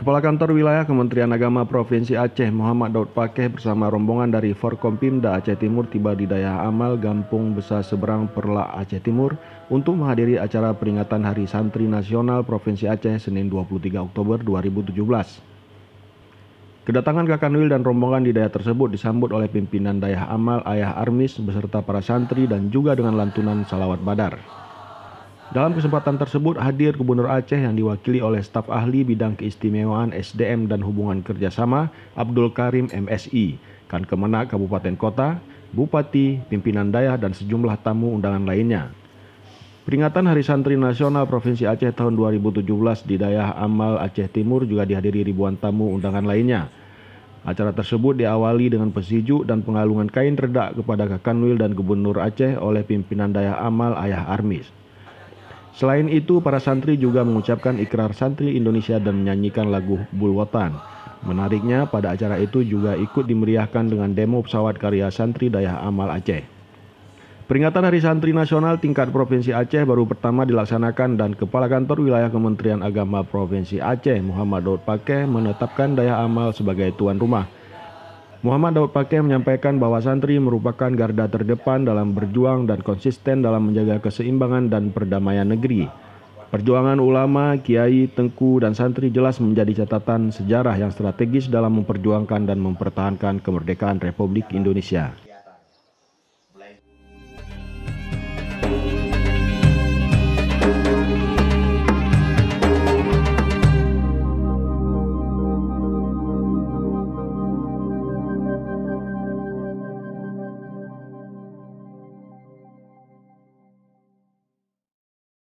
Kepala Kantor Wilayah Kementerian Agama Provinsi Aceh Muhammad Daud Pakeh bersama rombongan dari Forkompimda Aceh Timur tiba di Dayah Amal, Gampung Besar Seberang, Perlak, Aceh Timur untuk menghadiri acara peringatan Hari Santri Nasional Provinsi Aceh Senin 23 Oktober 2017. Kedatangan Kakanwil dan rombongan di dayah tersebut disambut oleh pimpinan Dayah Amal Ayah Armis beserta para santri dan juga dengan lantunan salawat badar. Dalam kesempatan tersebut hadir Gubernur Aceh yang diwakili oleh staf ahli bidang keistimewaan SDM dan hubungan kerjasama Abdul Karim MSI, Kankemenak Kabupaten Kota, Bupati, pimpinan dayah dan sejumlah tamu undangan lainnya. Peringatan Hari Santri Nasional Provinsi Aceh tahun 2017 di Dayah Amal Aceh Timur juga dihadiri ribuan tamu undangan lainnya. Acara tersebut diawali dengan pesiju dan pengalungan kain redak kepada Kakanwil dan Gubernur Aceh oleh pimpinan Dayah Amal Ayah Armis. Selain itu, para santri juga mengucapkan ikrar santri Indonesia dan menyanyikan lagu Bulwatan. Menariknya, pada acara itu juga ikut dimeriahkan dengan demo pesawat karya santri Dayah Amal Aceh. Peringatan Hari Santri Nasional tingkat Provinsi Aceh baru pertama dilaksanakan dan Kepala Kantor Wilayah Kementerian Agama Provinsi Aceh Muhammad Daud Pakeh menetapkan Dayah Amal sebagai tuan rumah. Muhammad Daud Pakeh menyampaikan bahwa santri merupakan garda terdepan dalam berjuang dan konsisten dalam menjaga keseimbangan dan perdamaian negeri. Perjuangan ulama, kiai, tengku, dan santri jelas menjadi catatan sejarah yang strategis dalam memperjuangkan dan mempertahankan kemerdekaan Republik Indonesia.